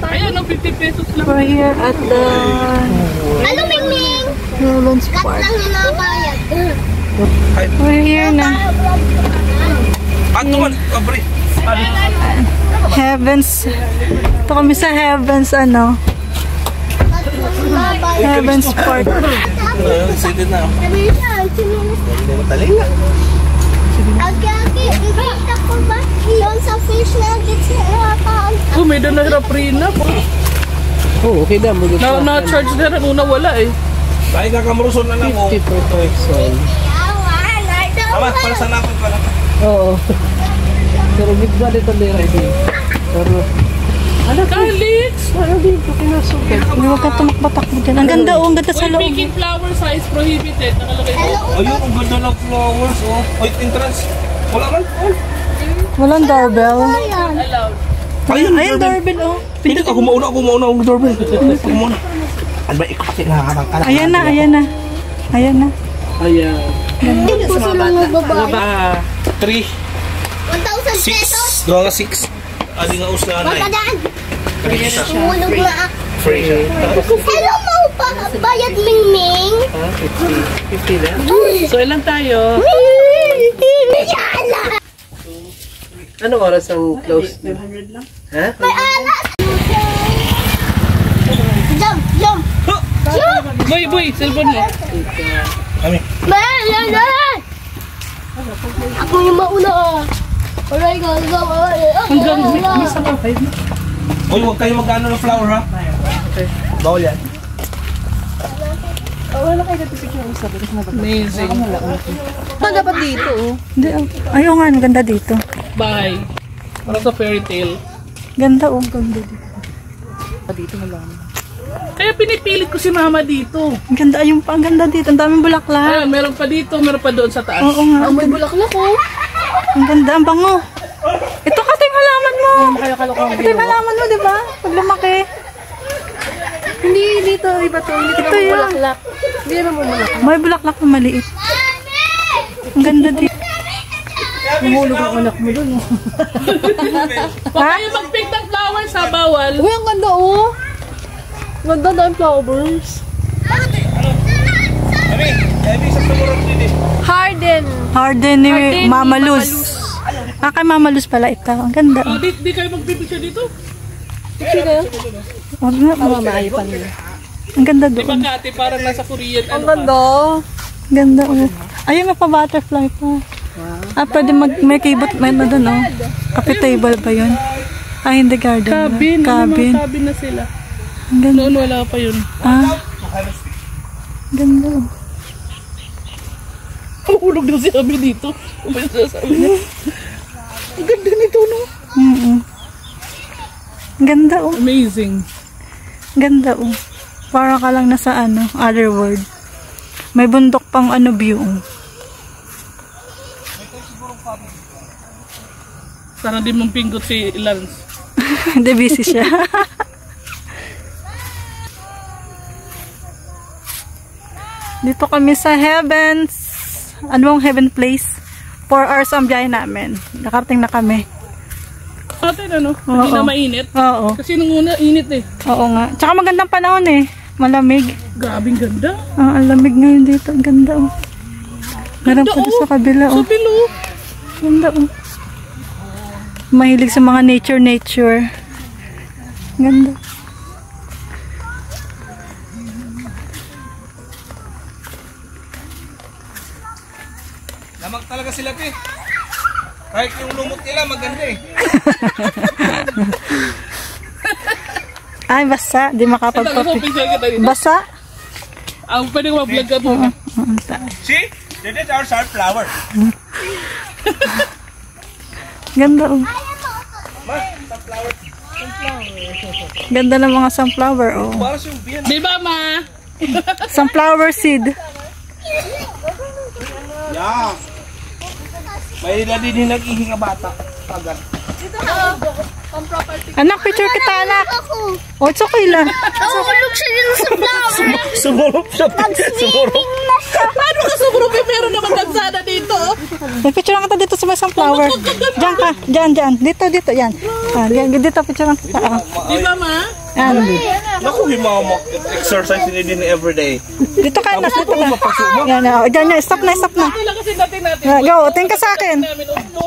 Ayan, 50 pesos lang. We're here at the Ano, Mingming? Heaven's Kat Park. lang ninabayad. We're here na. Ato man, kabre. Heavens. Ito kami sa Heavens, ano? Heavens Park. Excited na ako. Sabi niya, sinulis. Matali na. Agi, ikita ko ba? Doon sa fish nuggets na iwakaan. Oh, may doon na hiraprina po. Oh, okay na. Na-charge na rin. Una wala eh. Dahil kakamuruson na lang ako. 50 per person. Tama, para sa napag pala. Oo. Pero gitba dito nila rin. Pero, Calix! ano dito? Kinasukit. Huwag ka tumakbatakbo dyan. Ang ganda, oh. Ang ganda sa Uy, loob. making flower size prohibited. Nakalagay ko. Ayun, ang ganda ng flowers. Oh. Ay, entrance. Wala man. Walang doorbell. Allowed. Ayun, doorbell, oh. Hindi, ako mauna ang doorbell. Ako mauna. Ano ba, ikaw kasi nakakatangkala. Ayan na. Ayan na. Ayan. Gusto lang magbabayad. Ah, 3. 1,000 pesos. 6. Doon nga 6. Adi nga usna na. Magkadaan. Kanina. Tumulog na ako. Free siya. Hello, mau pa bayad, Mingming. 50 na? So, ilan tayo? Yala! Anong oras ang close? 500 lang. Ha? May alas! Jump! Jump! Boy, cellphone mo. Kami. May! Ako yung mauna. Alright, go. Hanggang may sa 5 na. Uy, huwag kayo mag-ano ng flower, ha? Okay. Bawal yan. Amazing. dapat dito, oh. Hindi, oh. Ayaw nga, ang ganda dito. Bye. Para sa fairy tale. Ganda, oh. Ganda dito. Dito na lang. Kaya pinipilit ko si mama dito. Ang ganda, ayun pa. Ang ganda dito. Ang daming bulaklak. Ayan, meron pa dito, meron pa doon sa taas. Oo nga. May bulaklak, oh. Ang ganda, ang bango. Ito kasi yung halaman mo. Ito yung halaman mo, di ba? Pag lumaki. Hindi, dito. Iba to. Hindi Ito yun. bulaklak. Hindi naman bulaklak. May bulaklak na maliit. Ang ganda dito. Mahulog ang anak mo dun, oh. Huwag kayo mag-pick ng flowers ha, bawal. Uy, ang ganda, oh. Ganda na yung flowers. Kami sa sumurong din eh. Harden ni Mama Luz. Ah, kay Mama Luz pala ito. Ang ganda. Oh, di kayo mag-picture dito? Huwag nga. Mamamayapan nila. Ang ganda Di ba doon. Kati, parang nasa Korean. Ang ganda. Ganda, oh. Ayun, may pa-butterfly pa. Ah, pwede may kibot, may na doon, oh. Coffee table ba yun? Ah, hindi garden. Cabin. Cabin. Ano, cabin na sila. Ang ganda. Noon wala pa yun. Ah. Ganda, oh. Mahulog daw si Ami dito. Ano sasabi niya? Ang ganda nito, no? Ang ganda, oh. Amazing. Ganda, oh. Parang ka lang nasa, other world. May bundok pang, view, oh. Sana di mong pinggot si Lance. Hindi, busy siya. Dito kami sa Heavens. Ano bang Heaven Place? 4 hours ang biyahe namin. Nakarating na kami. Atin ano? Hindi na mainit. Oo. Kasi nung una, init eh. Oo nga. Tsaka magandang panahon eh. Malamig. Grabing ganda. Ang lamig ngayon dito. Ang ganda, oh. Meron pa doon sa kabila, oh. Sa pilo. Ganda, oh. Mahilig sa mga nature. Ganda. Lamang talaga sila, te. Kahit yung lumot nila, maganda eh. Ay, basa. Di makapagpapi. Basa? Pwede ko mag-vlog ka doon. See? That is our sunflower. Ganda, oh. Ganda ng mga sunflower, oh. Para siyang biyan. Di ba, ma? Sunflower seed. Yeah. May ilan din yung nag-ihinga bata. Tagal. Anak, picture kita, anak. Ako. Oh, it's okay lang. Nahulog siya dito sa flower. Sumurop siya. Nag-swimming na siya. Ano ka sumuro? Meron naman kalsada dito. Picture kita dito sa may sunflower. Diyan ka. Diyan. Dito, yan. Ah, dito, picture kita. Ah. Di ba, ma? Yan. Naku, himamak. Exercise ni din everyday. Dito ka, anak. Dito ka. Yan, yan. Stop na. Kailan kasi dati natin. Go, tingin ka sa akin. Namin upo.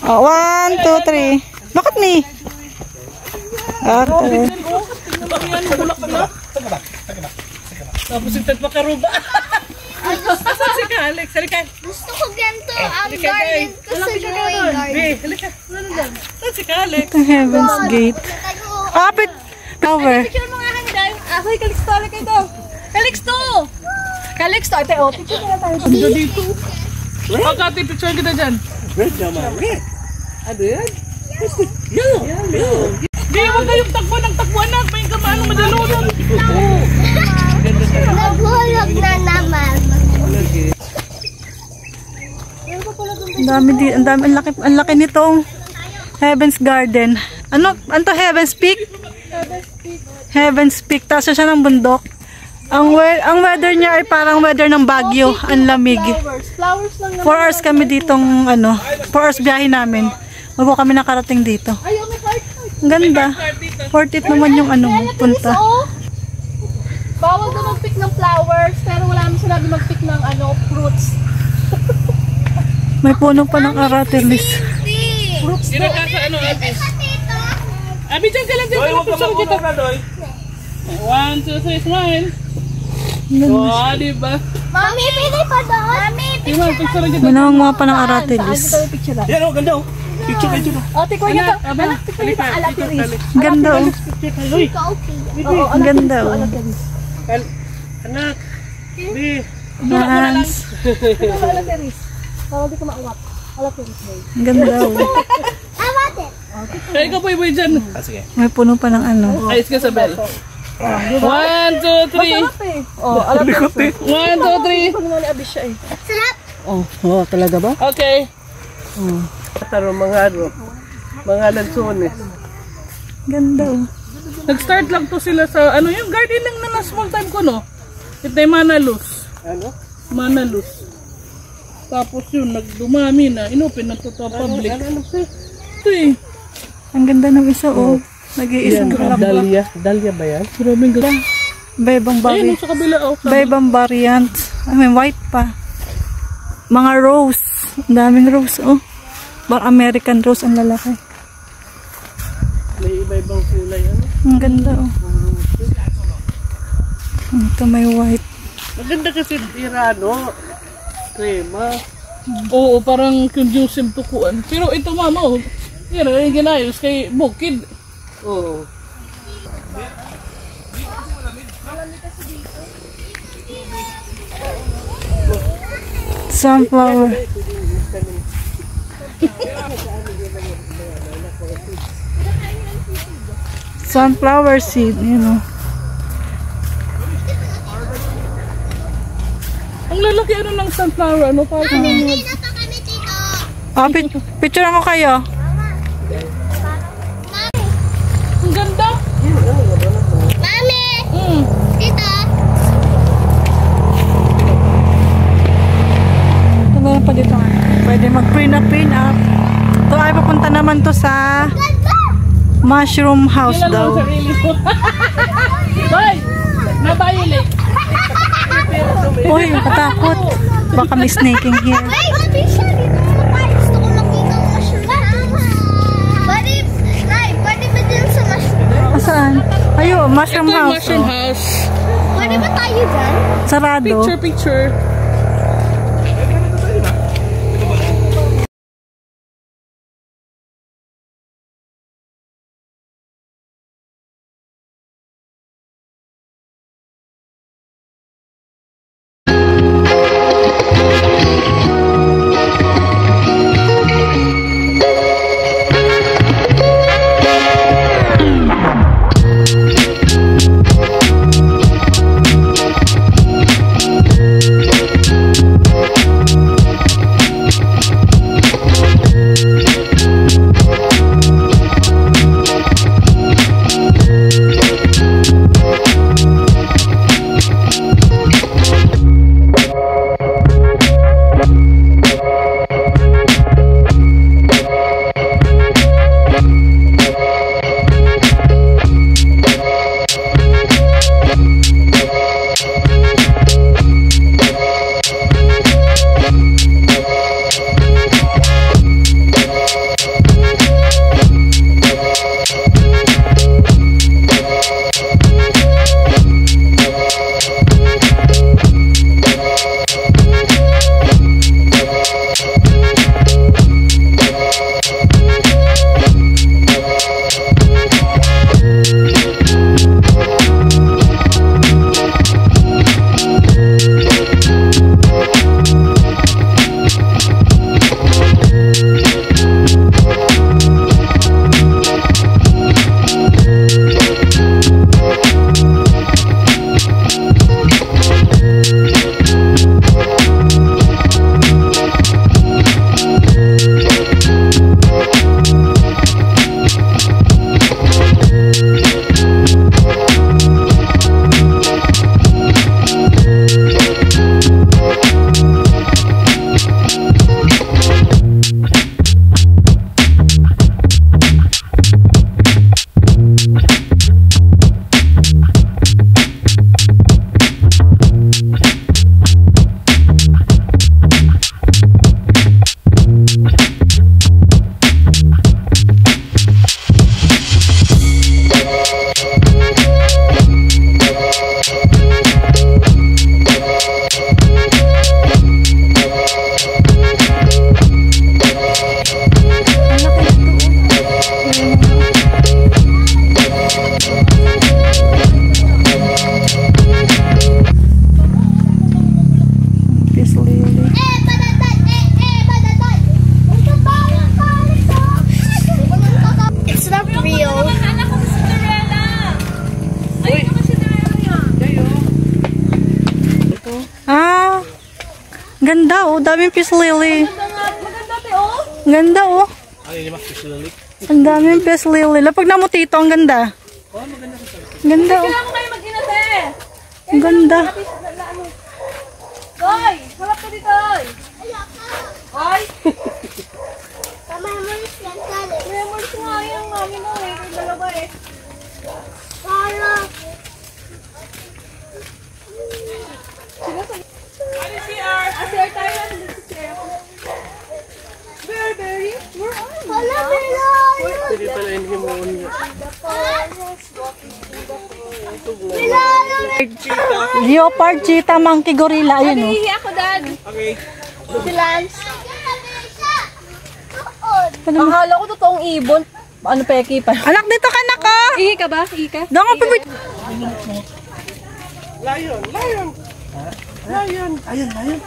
Oh, 1, 2, 3. Bakit ni? Okay. Yan, bulak na. Tapos yung tagpakaruba. Asan si ka, Alex? Halika. Gusto ko ganito ang garden ko sa drawing garden. Halika. Asan si ka, Alex? Ito Heaven's Gate. Apit! Power. Picture mo nga hanggang. Ay, Calixto, halika ito. Calixto! Calixto, ate, oh. Picture na tayo. Ando dito. Kati, picture kita dyan. Ano yan? Di, huwag kayong takbo ng takbo, anak. May kamano madalunod. Naghulog na naman. Ang laki nitong Heaven's Garden. Ano to, Heaven's Peak? Heaven's Peak. Taas siya ng bundok. Ang weather niya ay parang weather ng Baguio. Ang lamig. Flowers lang 4 hours kami ditong 4 hours biyahe namin. Bago kami nakarating dito. Ayaw, may card. Ang ganda. 40 naman yung punta. Bawal na mag-pick ng flowers, pero wala naman sinabi mag-pick ng fruits. May puno pa ng aratilis. Hindi na ka sa Abi. Abi, dyan ka lang dyan. Doy, huwag ka magpapara, Doy. 1, 2, 3, smile. Oh, diba? Mami, pili pa doon. Mami, Diba, picture lang kita. May mga pa ng aratilis. Yan, oh, ganda, oh. Picture. O, tikwa niyo to. Aba, halika. Ang ganda oh. Okay. Ang ganda oh. Anak. Bi. Hans. Bawal di ka mauwap. Alateris boy. Ang ganda oh. Awate. Kaya ikaw, boy, dyan. Sige. May puno pa ng Ayos ka sa bell. 1, 2, 3. Oh, alateris. 1, 2, 3. Pag nani abis siya eh. Sarap. Oh, talaga ba? Okay. Taro mga lansones. Ganda oh. Nag-start lang to sila sa, yung garden lang na small time ko, no? Ito ay Manalus. Ano? Manalus. Tapos yun, nagdumami na. Inopen na to public. Ito eh. Ang ganda ng isa oh. Nag-iisang Dahlia. Dahlia ba yan? Maraming ganda. Iba-ibang Ayun, variant. sa kabila. Oh, Iba-ibang variant. May white pa. Mga rose. Ang daming rose oh. Bang American rose ang lalaki. May iba-ibang kulay. Ano? Ang ganda oh. Ito may white. Maganda kasi irano. Crema. Oo, parang conducive to kuan. Pero ito mama, oh. Yan, yung ginayos kay Bukid. Oo. Sunflower. Sunflower seed, Ang lalaki ng sunflower, parang Hindi na pa kami dito. Picture ako kayo. ang ganda. Mami, Mm. dito. Ito ba pa dito? Pwede mag-print up. Ito ay papunta naman to sa mushroom house Kailan daw. mo sarili mo? Hoy! Nabayulik. Uy, katakot. Baka may snaking here. Ay, mami siya dito. Gusto ko makita ang mushroom. Pwede ba din sa mushroom? Saan? Ayun, mushroom Ito yung house. mushroom Oh. house. Pwede ba tayo dyan? Sarado. Picture. Ganda oh, daming peace lily. Maganda te, oh. Ganda oh. Ano yun, Max? Specially? Ang daming peace lily. Lapag na mo tito, ang ganda. Ganda oh. Kailangan kayo mag-ina, te. Ang ganda. Hoy, halap ka dito, hoy. Hoy. Memories yan, Kali. Memories nga yung mami mo, eh. Yung dalawa, eh. Para. Ano si R? CR tayo. Berry? Where are you? Hala, Melon! Hindi pala yung himon niya. Melon! Leopard, cheetah, monkey, gorilla. Ayun oh. Hihi ako, Dad. Okay. Si Lance. Doon. Akala ko totoong ibon. Ano, peki pa? Anak, dito ka na ka. Ihi ka ba? Ihi ka? Doon ka pabit. Lion! Lion! Lion! Ayun, ayun.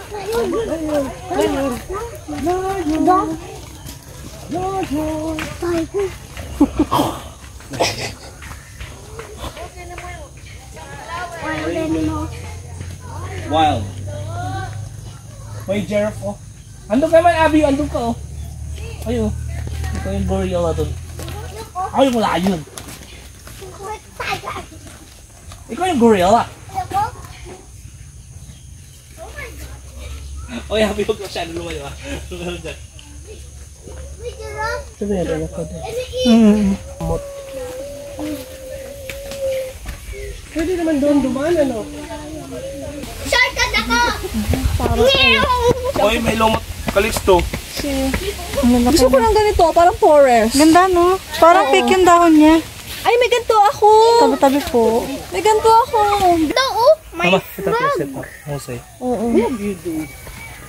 Wild. May giraffe, oh. Andun ka man, Abby. Andun ka, oh. Ayun. Ito yung gorilla dun. Ako yung lion. Ikaw yung gorilla. Oy, Abby, huwag masyado lumayo, ah. Sabi yan, anak ko din. Pwede naman doon dumaan, ano? Shortcut ako! Oy, may lumot. Calixto. Gusto ko ng ganito, parang forest. Ganda no? Parang pink yung dahon niya. Ay, may ganito ako. Tabi-tabi po. May ganito ako. Ito, oh! Mama, ito set up. Jose.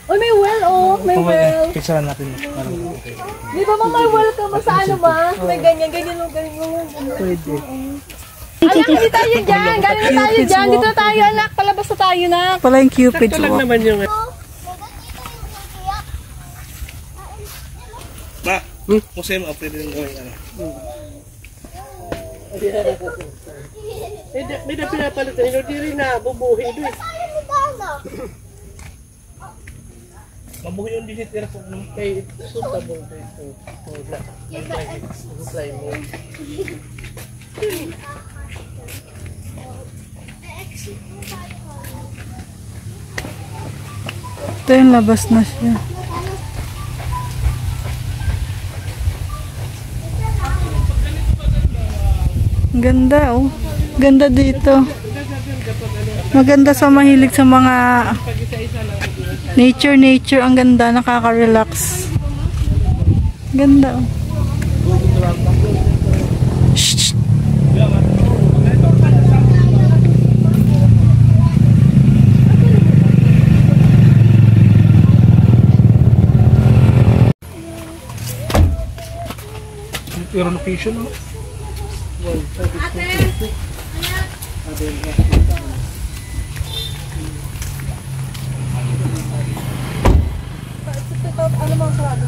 Uy, may well, oh. May well. Picturean natin. Parang okay. Di ba may well ka ba sa ano ba? May ganyan, ganyan, ganyan. Pwede. Anak, hindi tayo dyan. Galing na tayo dyan. Dito na tayo, anak. Palabas na tayo, nak. Pala yung cupid. Ito lang naman yung... Ma, Jose, ma-upgrade din gawin. Ano? May na pinapalitan. Hindi rin na bubuhi doon. Mabuhay yung dinitira ko. Kay suitable dito. Fly mo. Ito yung labas na siya. Ganda oh. Ganda dito. Maganda sa mahilig sa mga nature. Ang ganda, nakaka-relax. Ganda oh. Shh. Your location, no? Ano mga sarado?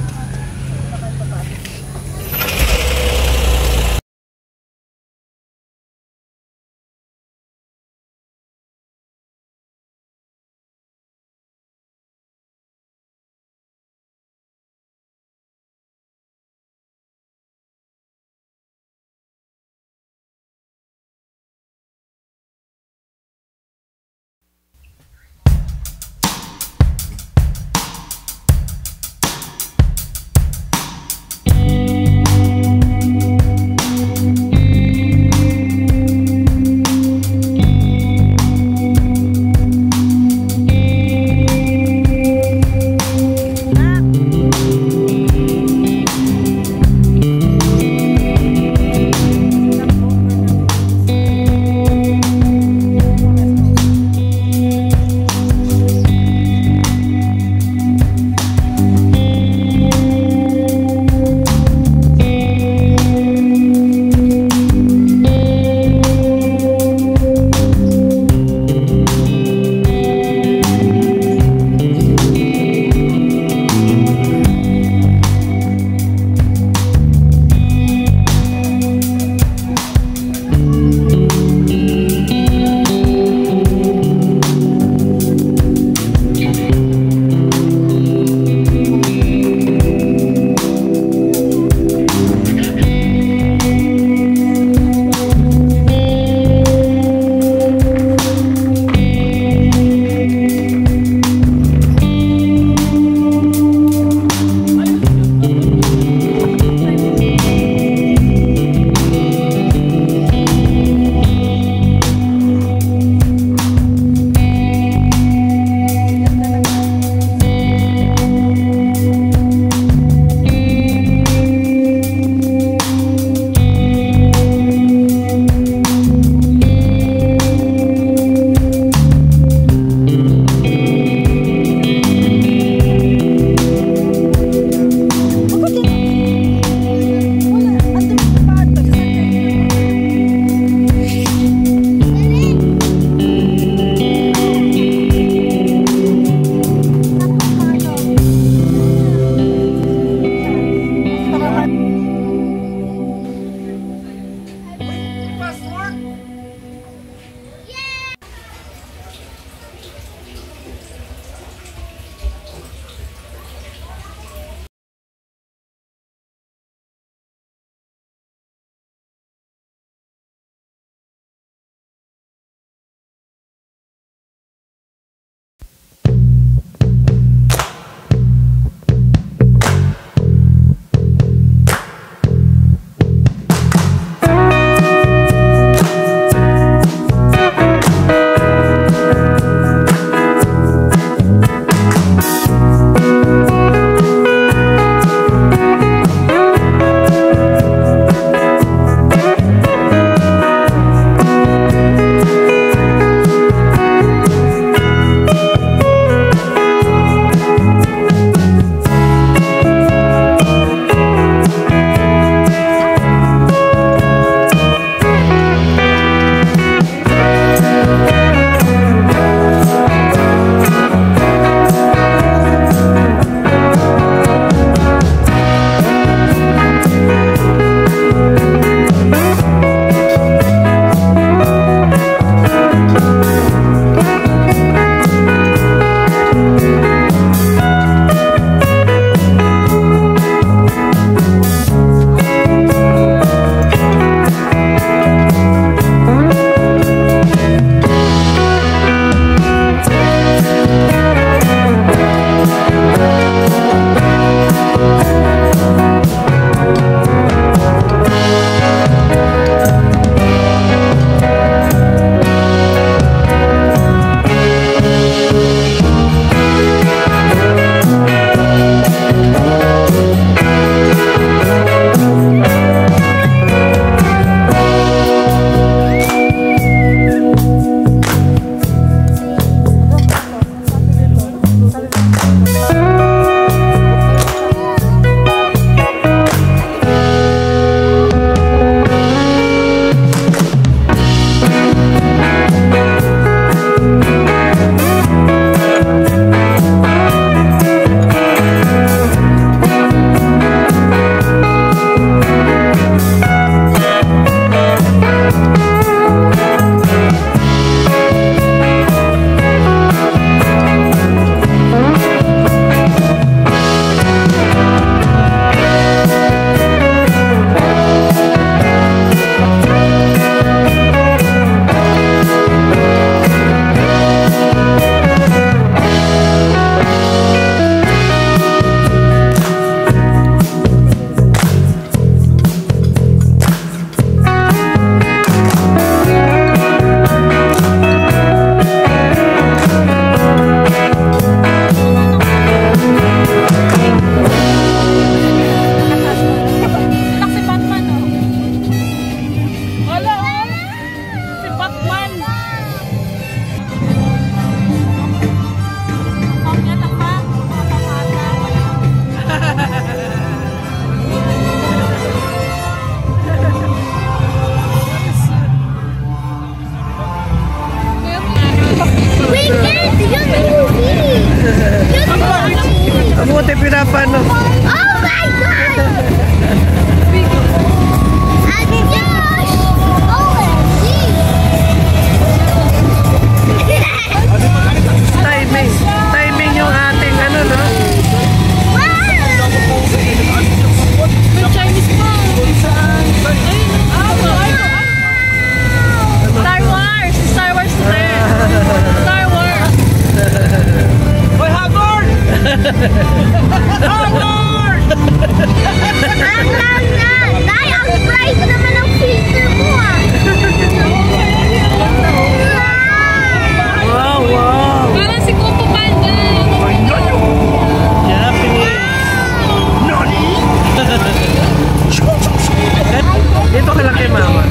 Ganito kalaki, mama.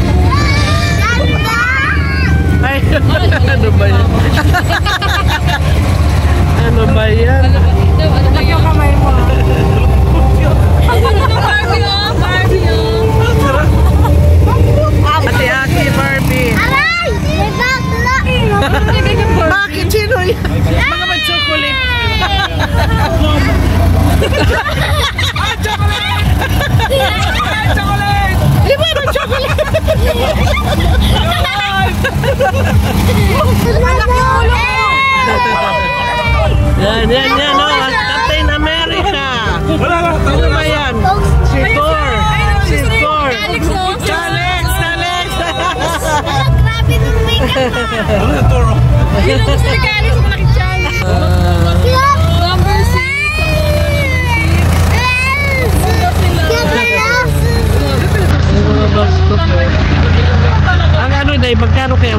Ay, ano ba yan? Ano ba yan? Yung kamay mo. Barbie, oh! Barbie, oh! Ate-ate, Barbie. Aray! May bakla! Bakit? Sino yan? Mga may chocolate. Chocolate! Di ba may chocolate? Malaki ulo! Yan, oh. Captain America. Ano ba yan? Si Thor. Si Thor. Alex, oh! Alex. Grabe ng makeup mo! Yun ang gusto ni Alex, malaki tiyan. Number 6. Ang ano, Day, magkano kaya?